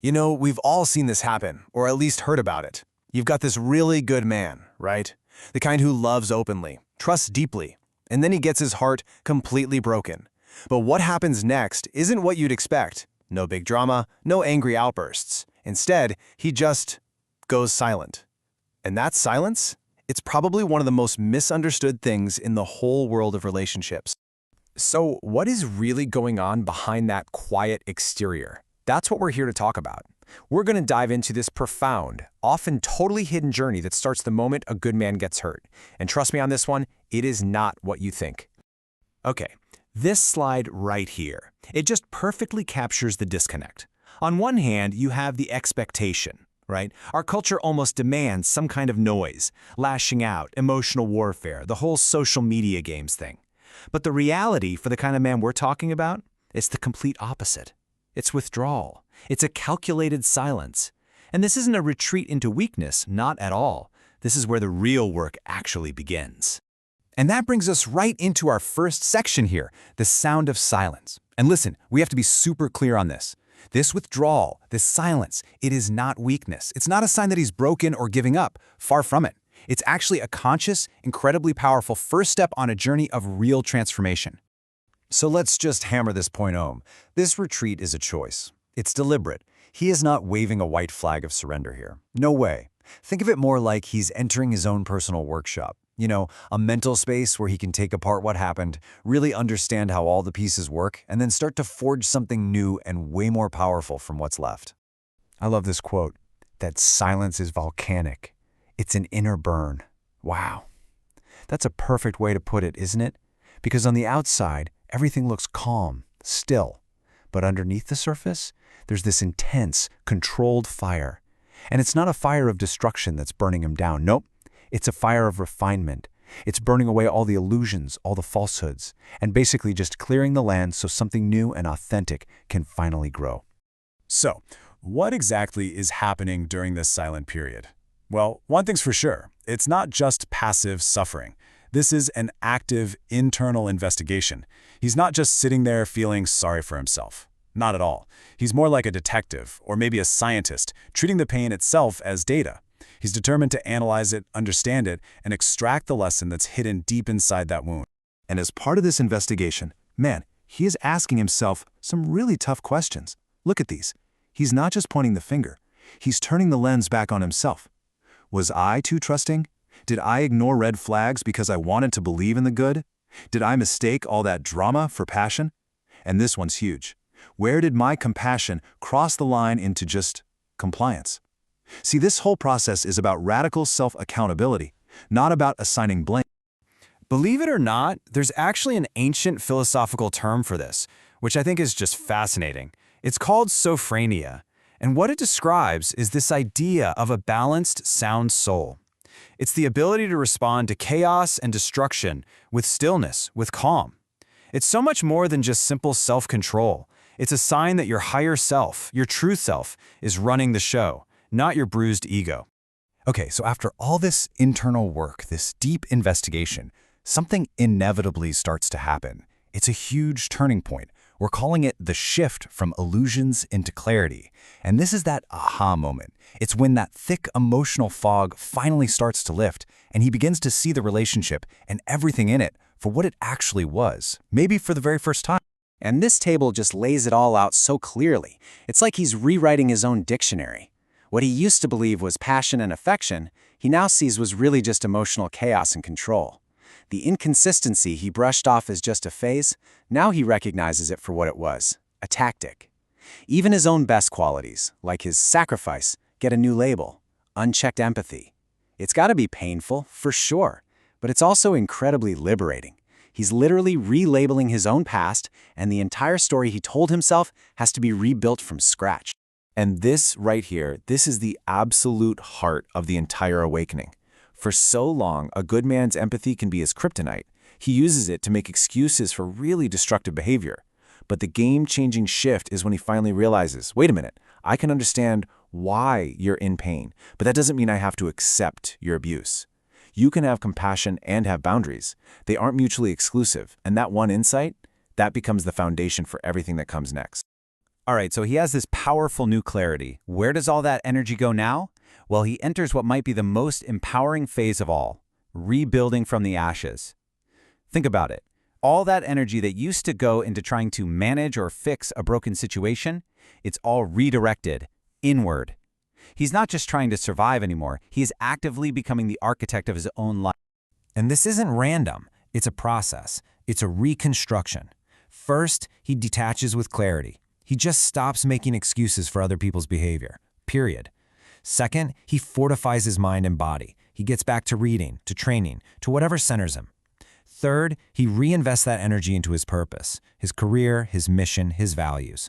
You know, we've all seen this happen, or at least heard about it. You've got this really good man, right? The kind who loves openly, trusts deeply, and then he gets his heart completely broken. But what happens next isn't what you'd expect. No big drama, no angry outbursts. Instead, he just goes silent. And that silence? It's probably one of the most misunderstood things in the whole world of relationships. So, what is really going on behind that quiet exterior? That's what we're here to talk about. We're going to dive into this profound, often totally hidden journey that starts the moment a good man gets hurt. And trust me on this one, it is not what you think. Okay, this slide right here, it just perfectly captures the disconnect. On one hand, you have the expectation, right? Our culture almost demands some kind of noise, lashing out, emotional warfare, the whole social media games thing. But the reality for the kind of man we're talking about, it's the complete opposite. It's withdrawal. It's a calculated silence. And this isn't a retreat into weakness, not at all. This is where the real work actually begins. And that brings us right into our first section here, the sound of silence. And listen, we have to be super clear on this. This withdrawal, this silence, it is not weakness. It's not a sign that he's broken or giving up. Far from it. It's actually a conscious, incredibly powerful first step on a journey of real transformation. So let's just hammer this point home. This retreat is a choice. It's deliberate. He is not waving a white flag of surrender here. No way. Think of it more like he's entering his own personal workshop. You know, a mental space where he can take apart what happened, really understand how all the pieces work, and then start to forge something new and way more powerful from what's left. I love this quote, that silence is volcanic. It's an inner burn. Wow. That's a perfect way to put it, isn't it? Because on the outside, everything looks calm, still. But underneath the surface, there's this intense, controlled fire. And it's not a fire of destruction that's burning him down. Nope. It's a fire of refinement. It's burning away all the illusions, all the falsehoods, and basically just clearing the land so something new and authentic can finally grow. So, what exactly is happening during this silent period? Well, one thing's for sure. It's not just passive suffering. This is an active, internal investigation. He's not just sitting there feeling sorry for himself. Not at all. He's more like a detective, or maybe a scientist, treating the pain itself as data. He's determined to analyze it, understand it, and extract the lesson that's hidden deep inside that wound. And as part of this investigation, man, he is asking himself some really tough questions. Look at these. He's not just pointing the finger. He's turning the lens back on himself. Was I too trusting? Did I ignore red flags because I wanted to believe in the good? Did I mistake all that drama for passion? And this one's huge. Where did my compassion cross the line into just compliance? See, this whole process is about radical self-accountability, not about assigning blame. Believe it or not, there's actually an ancient philosophical term for this, which I think is just fascinating. It's called sophrania, and what it describes is this idea of a balanced, sound soul. It's the ability to respond to chaos and destruction with stillness, with calm. It's so much more than just simple self-control. It's a sign that your higher self, your true self, is running the show, not your bruised ego. Okay, so after all this internal work, this deep investigation, something inevitably starts to happen. It's a huge turning point. We're calling it the shift from illusions into clarity. And this is that aha moment. It's when that thick emotional fog finally starts to lift, and he begins to see the relationship and everything in it for what it actually was, maybe for the very first time. And this table just lays it all out so clearly. It's like he's rewriting his own dictionary. What he used to believe was passion and affection, he now sees was really just emotional chaos and control. The inconsistency he brushed off as just a phase, now he recognizes it for what it was, a tactic. Even his own best qualities, like his sacrifice, get a new label, unchecked empathy. It's got to be painful, for sure, but it's also incredibly liberating. He's literally relabeling his own past, and the entire story he told himself has to be rebuilt from scratch. And this right here, this is the absolute heart of the entire awakening. For so long, a good man's empathy can be his kryptonite. He uses it to make excuses for really destructive behavior. But the game-changing shift is when he finally realizes, wait a minute, I can understand why you're in pain, but that doesn't mean I have to accept your abuse. You can have compassion and have boundaries. They aren't mutually exclusive, and that one insight, that becomes the foundation for everything that comes next. All right, so he has this powerful new clarity. Where does all that energy go now? Well, he enters what might be the most empowering phase of all, rebuilding from the ashes. Think about it. All that energy that used to go into trying to manage or fix a broken situation, it's all redirected inward. He's not just trying to survive anymore. He is actively becoming the architect of his own life. And this isn't random. It's a process. It's a reconstruction. First, he detaches with clarity. He just stops making excuses for other people's behavior, period. Second, he fortifies his mind and body. He gets back to reading, to training, to whatever centers him. Third, he reinvests that energy into his purpose, his career, his mission, his values.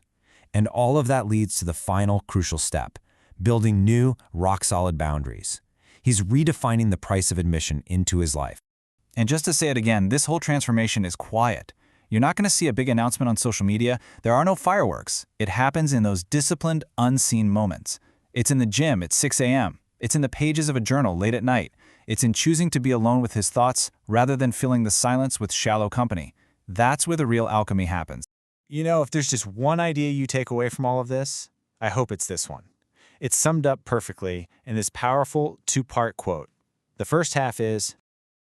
And all of that leads to the final crucial step, building new, rock-solid boundaries. He's redefining the price of admission into his life. And just to say it again, this whole transformation is quiet. You're not going to see a big announcement on social media. There are no fireworks. It happens in those disciplined, unseen moments. It's in the gym at 6 a.m. It's in the pages of a journal late at night. It's in choosing to be alone with his thoughts rather than filling the silence with shallow company. That's where the real alchemy happens. You know, if there's just one idea you take away from all of this, I hope it's this one. It's summed up perfectly in this powerful two-part quote. The first half is,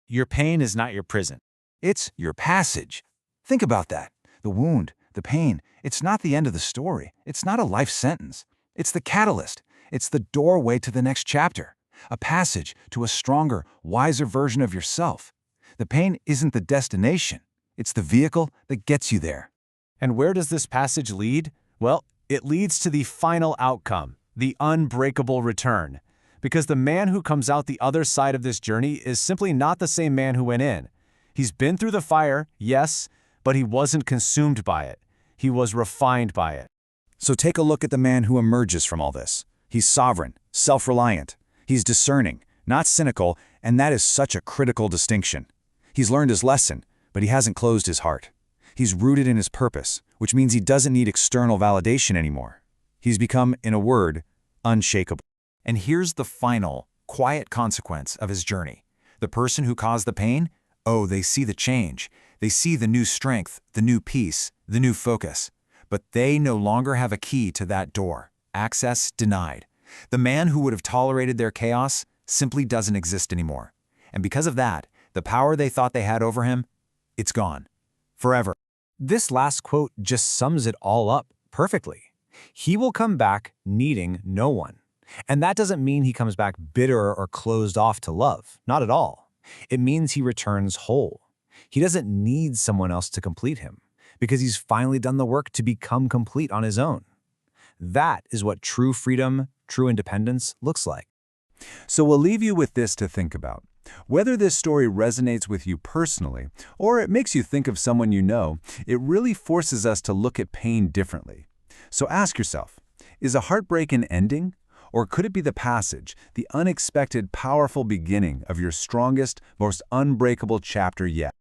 "Your pain is not your prison. It's your passage." Think about that. The wound, the pain, it's not the end of the story. It's not a life sentence. It's the catalyst. It's the doorway to the next chapter, a passage to a stronger, wiser version of yourself. The pain isn't the destination. It's the vehicle that gets you there. And where does this passage lead? Well, it leads to the final outcome, the unbreakable return. Because the man who comes out the other side of this journey is simply not the same man who went in. He's been through the fire, yes, but he wasn't consumed by it. He was refined by it. So take a look at the man who emerges from all this. He's sovereign, self-reliant. He's discerning, not cynical, and that is such a critical distinction. He's learned his lesson, but he hasn't closed his heart. He's rooted in his purpose, which means he doesn't need external validation anymore. He's become, in a word, unshakable. And here's the final, quiet consequence of his journey. The person who caused the pain, they see the change. They see the new strength, the new peace, the new focus. But they no longer have a key to that door. Access denied. The man who would have tolerated their chaos simply doesn't exist anymore. And because of that, the power they thought they had over him, it's gone. Forever. This last quote just sums it all up perfectly. He will come back needing no one. And that doesn't mean he comes back bitter or closed off to love. Not at all. It means he returns whole. He doesn't need someone else to complete him because he's finally done the work to become complete on his own. That is what true freedom, true independence looks like. So we'll leave you with this to think about. Whether this story resonates with you personally, or it makes you think of someone you know, it really forces us to look at pain differently. So ask yourself, is a heartbreak an ending? Or could it be the passage, the unexpected, powerful beginning of your strongest, most unbreakable chapter yet?